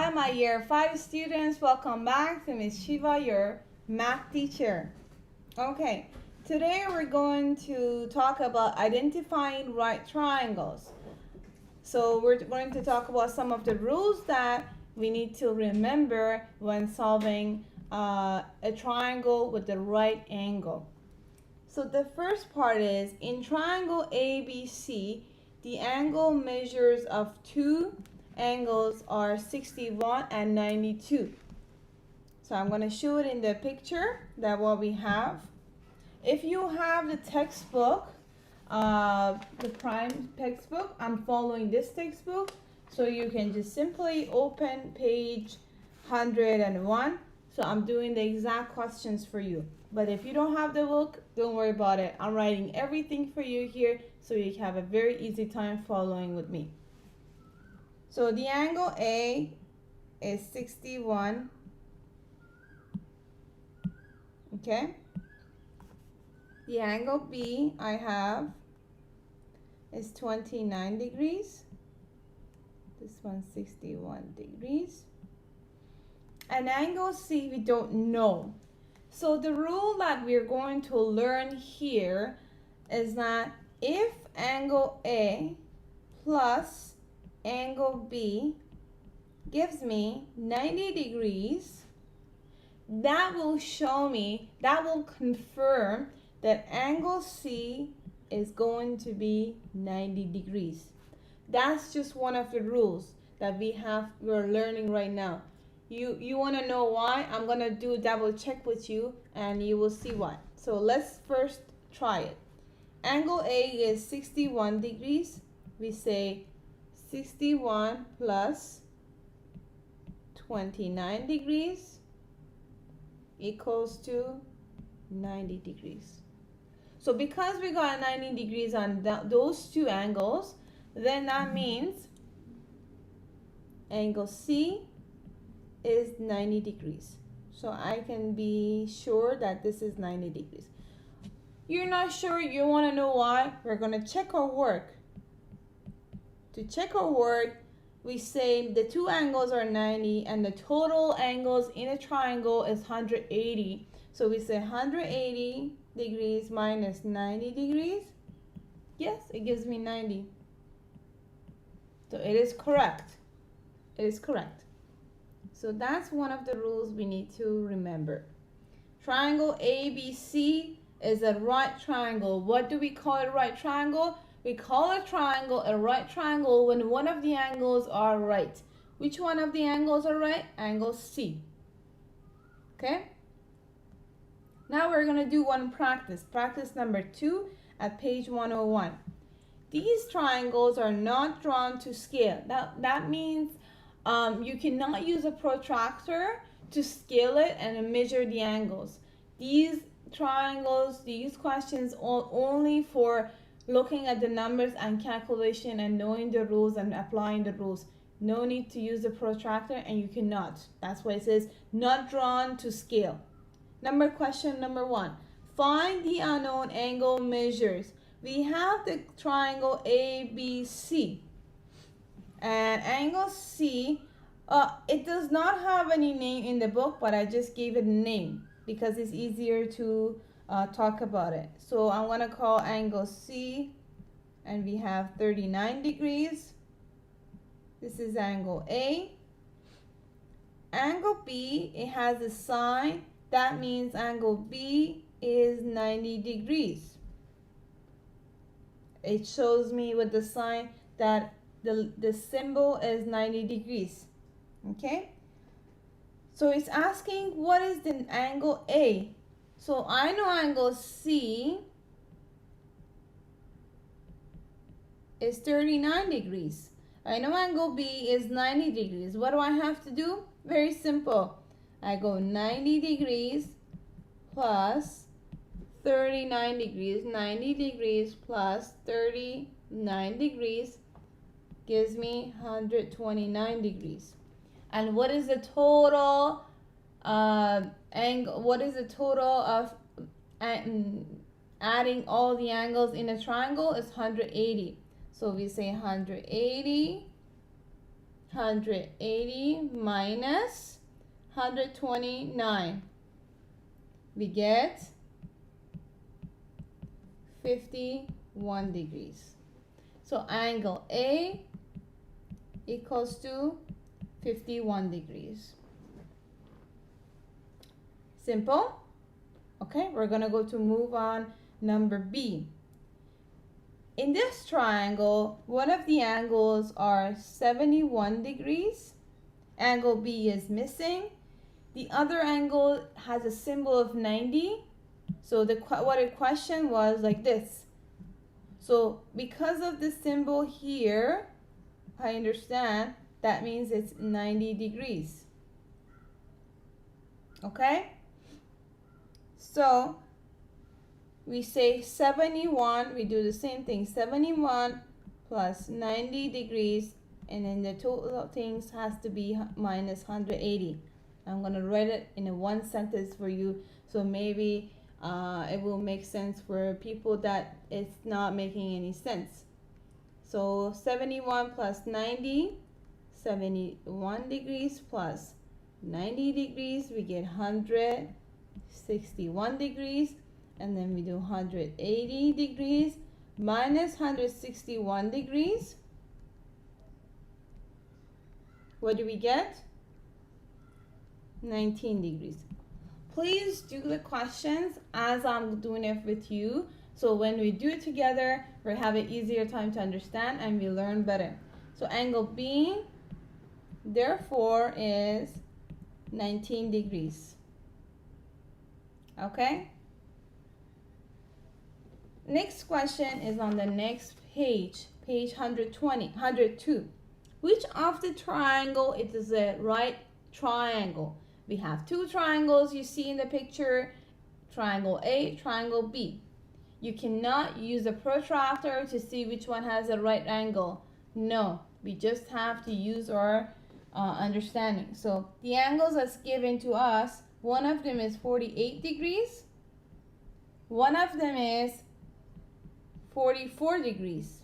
Hi, my year 5 students. Welcome back to Miss Shiva, your math teacher. Okay, today we're going to talk about identifying right triangles. So we're going to talk about some of the rules that we need to remember when solving a triangle with the right angle. So the first part is, in triangle ABC, the angle measures of two angles are 61 and 92. So I'm going to show it in the picture that what we have. If you have the textbook, the prime textbook, I'm following this textbook, so you can just simply open page 101. So I'm doing the exact questions for you. But if you don't have the book, don't worry about it. I'm writing everything for you here so you can have a very easy time following with me. So the angle A is 61, okay? The angle B I have is 29 degrees. This one's 61 degrees. And angle C we don't know. So the rule that we're going to learn here is that if angle A plus angle B gives me 90 degrees, that will show me, that will confirm that angle C is going to be 90 degrees. That's just one of the rules that we're learning right now. You want to know why? I'm going to do double check with you and you will see why. So let's first try it. Angle A is 61 degrees. We say 61 plus 29 degrees equals to 90 degrees. So because we got 90 degrees on those two angles, then that means angle C is 90 degrees. So I can be sure that this is 90 degrees. You're not sure, you want to know why? We're going to check our work. To check our work, we say the two angles are 90 and the total angles in a triangle is 180. So we say 180 degrees minus 90 degrees. Yes, it gives me 90. So it is correct. It is correct. So that's one of the rules we need to remember. Triangle ABC is a right triangle. What do we call a right triangle? We call a triangle a right triangle when one of the angles are right. Which one of the angles are right? Angle C. Okay? Now we're going to do one practice. Practice number 2 at page 101. These triangles are not drawn to scale. That means you cannot use a protractor to scale it and measure the angles. These triangles, these questions are only for looking at the numbers and calculation and knowing the rules and applying the rules. No need to use a protractor, and you cannot. That's why it says not drawn to scale. Question number 1. Find the unknown angle measures. We have the triangle ABC. And angle C, it does not have any name in the book, but I just gave it a name because it's easier to talk about it. So I'm going to call angle C, and we have 39 degrees. This is angle A. Angle B, it has a sign. That means angle B is 90 degrees. It shows me with the sign that the symbol is 90 degrees. Okay? So it's asking what is the angle A. So I know angle C is 39 degrees. I know angle B is 90 degrees. What do I have to do? Very simple. I go 90 degrees plus 39 degrees. 90 degrees plus 39 degrees gives me 129 degrees. And what is the total angle? What is the total of adding all the angles in a triangle? Is 180. So we say 180 180 minus 129. We get 51 degrees. So angle A equals to 51 degrees. Simple. Okay, we're gonna go to move on number B. In this triangle, one of the angles are 71 degrees. Angle B is missing. The other angle has a symbol of 90. So what the question was like this. So because of the symbol here, I understand that means it's 90 degrees. Okay? So we say 71, we do the same thing, 71 plus 90 degrees, and then the total things has to be minus 180. I'm going to write it in a one sentence for you, so maybe it will make sense for people that it's not making any sense. So 71 plus 90, 71 degrees plus 90 degrees, we get 161 degrees. And then we do 180 degrees minus 161 degrees. What do we get? 19 degrees. Please do the questions as I'm doing it with you. So when we do it together, we have an easier time to understand and we learn better. So angle B, therefore, is 19 degrees. Okay? Next question is on the next page, page 102. Which of the triangle is the right triangle? We have two triangles you see in the picture, triangle A, triangle B. You cannot use a protractor to see which one has the right angle. No, we just have to use our understanding. So the angles that's given to us, one of them is 48 degrees. One of them is 44 degrees.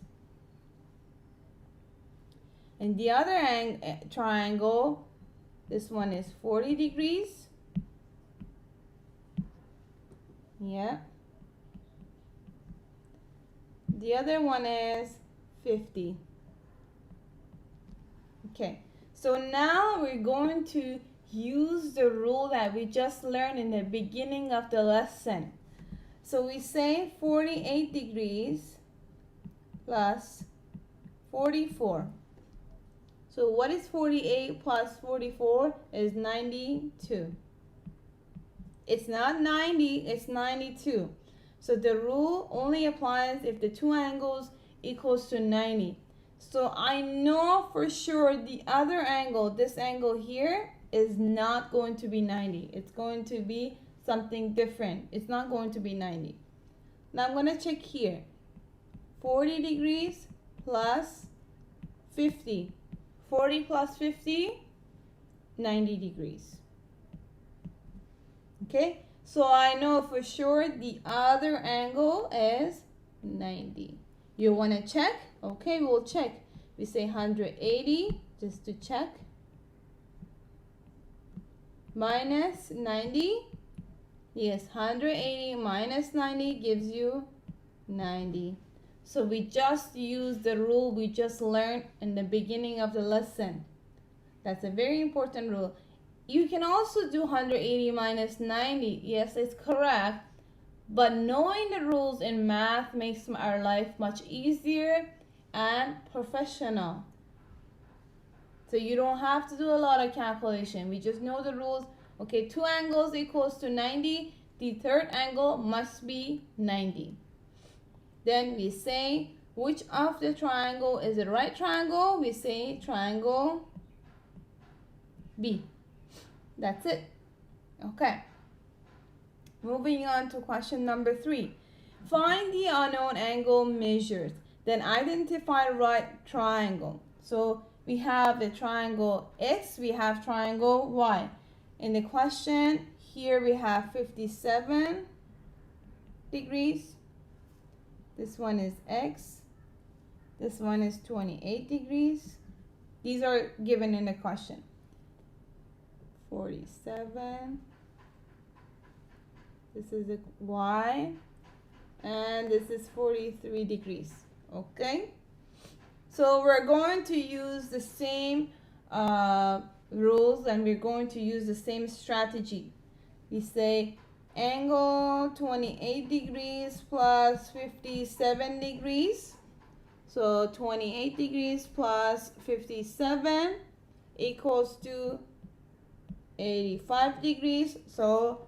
And the other triangle, this one is 40 degrees. Yeah. The other one is 50. Okay. So now we're going to use the rule that we just learned in the beginning of the lesson. So we say 48 degrees plus 44. So what is 48 plus 44 is 92. It's not 90, it's 92. So the rule only applies if the two angles equals to 90. So I know for sure the other angle, this angle here, is not going to be 90. It's going to be something different. It's not going to be 90. Now I'm going to check here. 40 degrees plus 50. 40 plus 50, 90 degrees. Okay, so I know for sure the other angle is 90. You want to check? Okay, we'll check. We say 180 just to check. Minus 90. Yes, 180 minus 90 gives you 90. So we just use the rule we just learned in the beginning of the lesson. That's a very important rule. You can also do 180 minus 90. Yes, it's correct. But knowing the rules in math makes our life much easier and professional. So you don't have to do a lot of calculation. We just know the rules. Okay, two angles equals to 90. The third angle must be 90. Then we say which of the triangle is the right triangle. We say triangle B. That's it. Okay. Moving on to question number 3. Find the unknown angle measured. Then identify right triangle. So we have the triangle X, we have triangle Y. In the question, here we have 57 degrees. This one is X. This one is 28 degrees. These are given in the question. 47. This is a y. And this is 43 degrees. Okay? So we're going to use the same rules, and we're going to use the same strategy. We say angle 28 degrees plus 57 degrees. So 28 degrees plus 57 equals to 85 degrees. So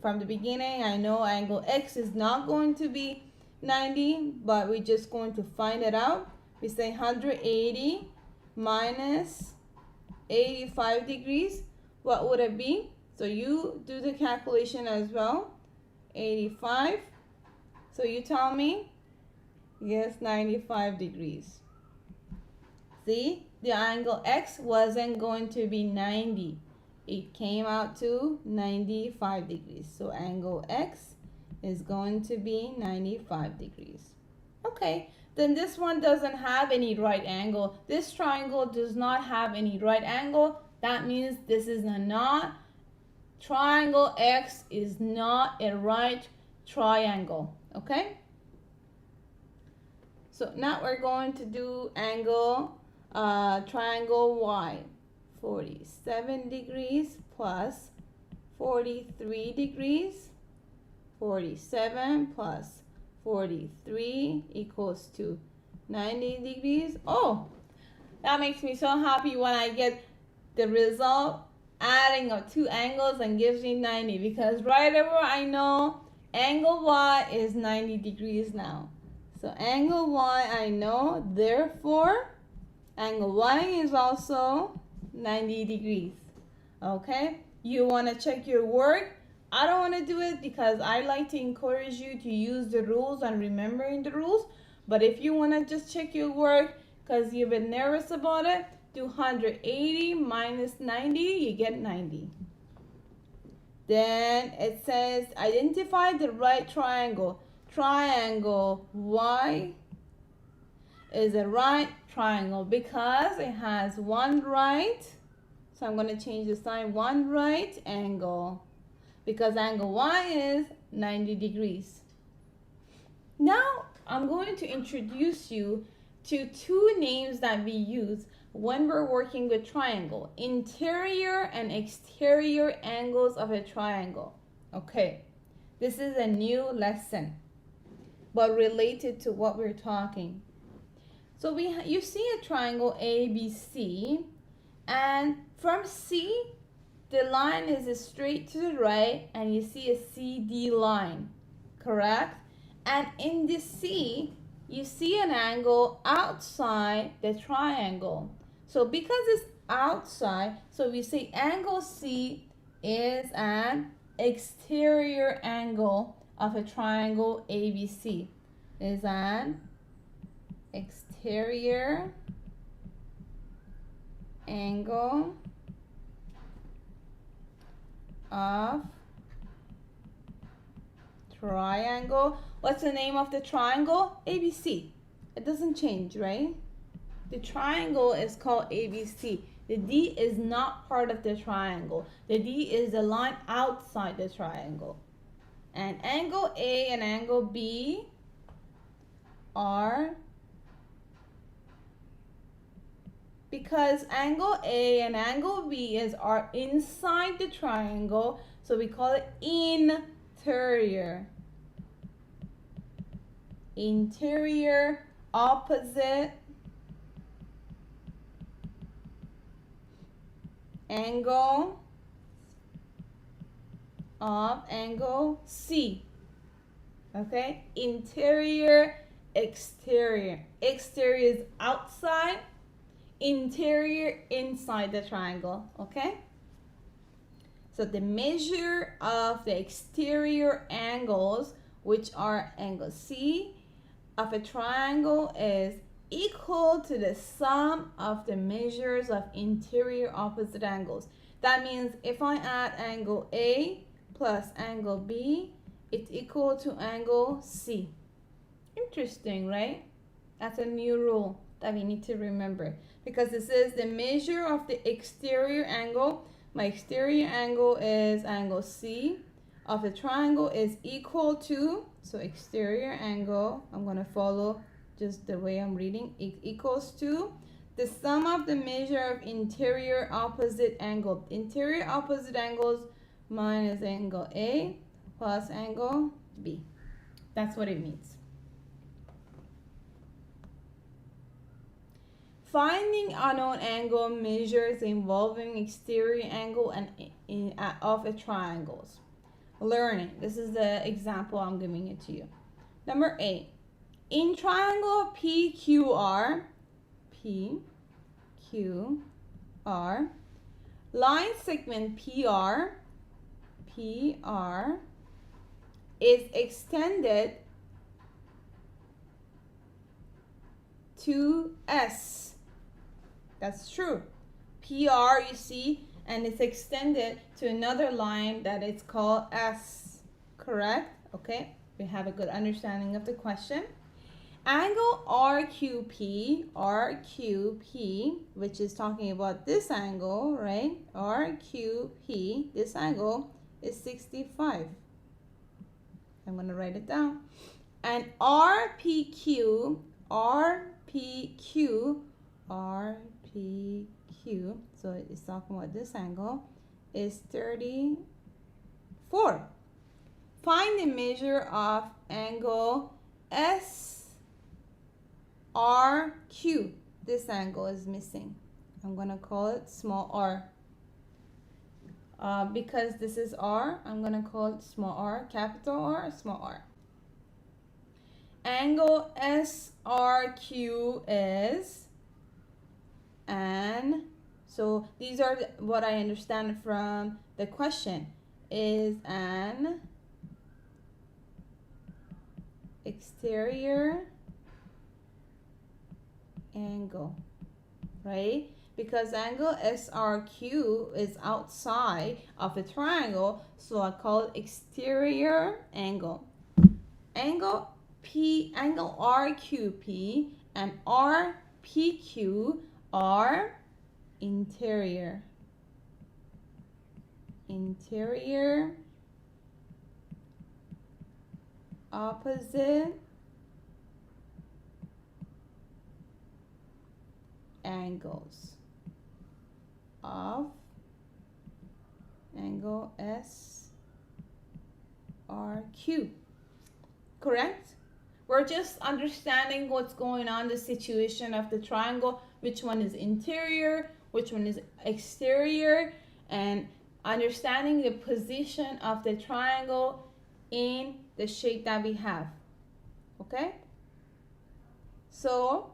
from the beginning, I know angle X is not going to be 90, but we're just going to find it out. We say 180 minus 85 degrees. What would it be? So you do the calculation as well. 85. So you tell me. Yes, 95 degrees. See, the angle X wasn't going to be 90. It came out to 95 degrees. So angle X is going to be 95 degrees. Okay, then this one doesn't have any right angle. This triangle does not have any right angle. That means this is not, triangle X is not a right triangle. Okay? So now we're going to do angle, triangle Y. 47 degrees plus 43 degrees. 47 plus 43 equals to 90 degrees. Oh, that makes me so happy when I get the result adding of two angles and gives me 90, because right over I know angle Y is 90 degrees now. So angle Y I know, therefore angle Y is also 90 degrees. Okay, you want to check your work. I don't want to do it because I like to encourage you to use the rules and remembering the rules. But if you want to just check your work because you've been nervous about it, do 180 minus 90, you get 90. Then it says identify the right triangle. Triangle Y is a right triangle because it has one right. So I'm going to change the sign, one right angle, because angle Y is 90 degrees. Now I'm going to introduce you to two names that we use when we're working with triangle: interior and exterior angles of a triangle. Okay, this is a new lesson, but related to what we're talking. So you see a triangle ABC, and from C, the line is straight to the right, and you see a CD line, correct? And in the C, you see an angle outside the triangle. So because it's outside, so we say angle C is an exterior angle of a triangle ABC. Is an exterior angle of triangle. What's the name of the triangle? ABC. It doesn't change, right? The triangle is called ABC. The D is not part of the triangle. The D is the line outside the triangle. And angle A and angle B are, because angle A and angle B are inside the triangle, so we call it interior. Interior, opposite angle of angle C. Okay, interior, exterior. Exterior is outside, interior inside the triangle. Okay, so the measure of the exterior angles, which are angle C of a triangle, is equal to the sum of the measures of interior opposite angles. That means if I add angle A plus angle B, it's equal to angle C. Interesting, right? That's a new rule that we need to remember. because this is the measure of the exterior angle. My exterior angle is angle C of the triangle is equal to, so exterior angle, I'm going to follow just the way I'm reading, it equals to the sum of the measure of interior opposite angle. Interior opposite angles minus angle A plus angle B. That's what it means. Finding unknown angle measures involving exterior angle and of a triangles. Learning. This is the example I'm giving it to you. Number 8. In triangle PQR, line segment PR is extended to S. That's true. PR, you see, and it's extended to another line that is called S. Correct? Okay, we have a good understanding of the question. Angle RQP, which is talking about this angle, right? RQP, this angle is 65. I'm going to write it down. And RPQ, so it's talking about this angle, is 34. Find the measure of angle SRQ. This angle is missing. I'm going to call it small r. Because this is R, I'm going to call it small r, capital R, small r. Angle SRQ is, and so these are what I understand from the question, is an exterior angle, right? Because angle SRQ is outside of the triangle, so I call it exterior angle. Angle RQP and RPQ are interior opposite angles of angle SRQ. Correct? We're just understanding what's going on, the situation of the triangle, which one is interior, which one is exterior, and understanding the position of the triangle in the shape that we have. Okay? So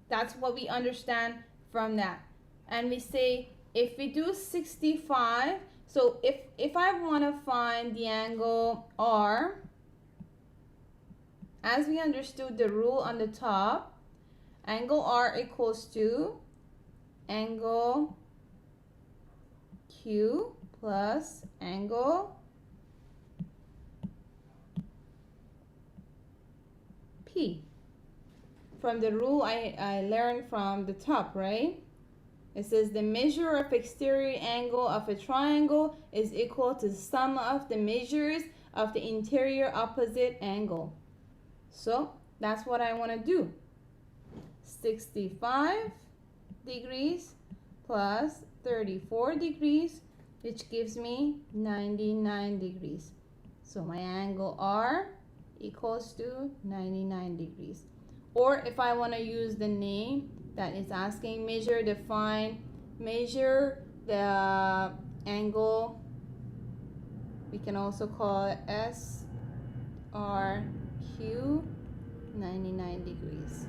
that's what we understand from that. And we say if we do 65, so if I want to find the angle R, as we understood the rule on the top, angle R equals to angle Q plus angle P. From the rule I learned from the top, right? It says the measure of exterior angle of a triangle is equal to the sum of the measures of the interior opposite angle. So that's what I want to do. 65 degrees plus 34 degrees, which gives me 99 degrees. So my angle R equals to 99 degrees. Or if I want to use the name that is asking measure, define, measure the angle, we can also call it SRQ 99 degrees.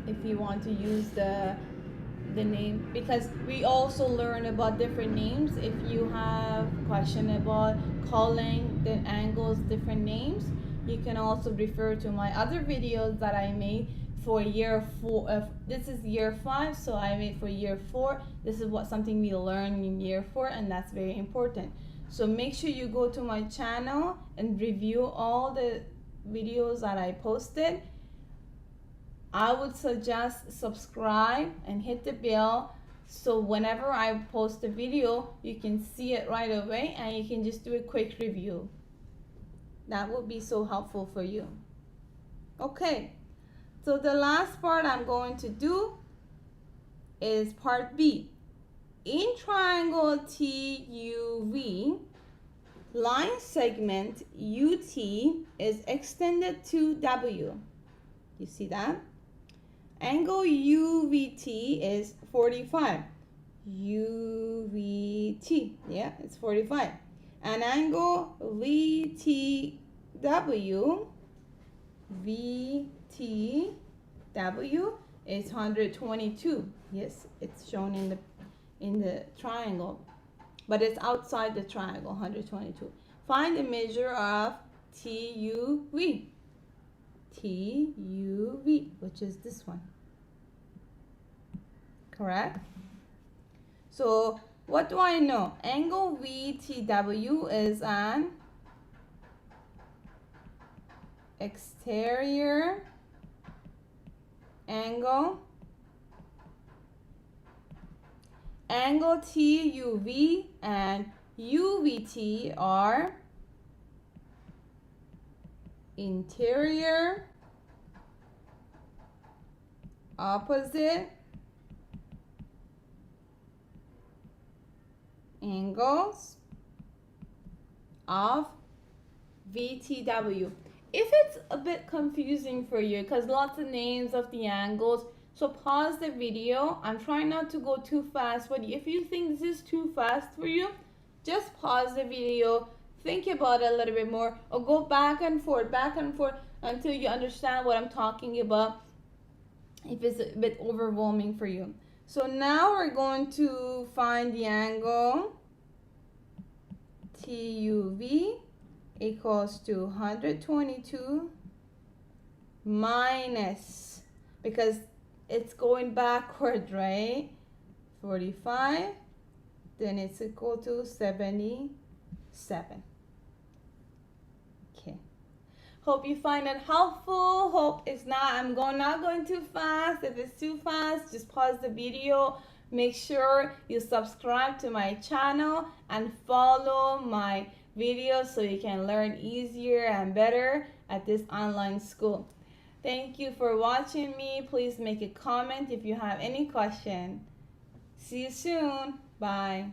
If you want to use the name, because we also learn about different names. If you have question about calling the angles different names, you can also refer to my other videos that I made for year 4. This is year 5, so I made for year 4. This is something we learn in year 4, and that's very important. So make sure you go to my channel and review all the videos that I posted. I would suggest subscribe and hit the bell so whenever I post a video, you can see it right away and you can just do a quick review. That would be so helpful for you. Okay, so the last part I'm going to do is part B. In triangle TUV, line segment UT is extended to W. You see that? Angle UVT is 45. UVT, yeah, it's 45. And angle VTW is 122. Yes, it's shown in the triangle, but it's outside the triangle, 122. Find the measure of TUV. TUV, which is this one. Correct? So, what do I know? Angle VTW is an exterior angle. Angle TUV and UVT are interior opposite angles of VTW. If it's a bit confusing for you, because lots of names of the angles, so pause the video. I'm trying not to go too fast, but if you think this is too fast for you, just pause the video, think about it a little bit more, or go back and forth until you understand what I'm talking about, if it's a bit overwhelming for you. So now we're going to find the angle TUV equals to 122 minus, because it's going backward, right? 45, then it's equal to 77. Okay. Hope you find it helpful. Hope it's not, I'm not going too fast. If it's too fast, just pause the video. Make sure you subscribe to my channel and follow my videos so you can learn easier and better at this online school. Thank you for watching me. Please make a comment if you have any question. See you soon. Bye.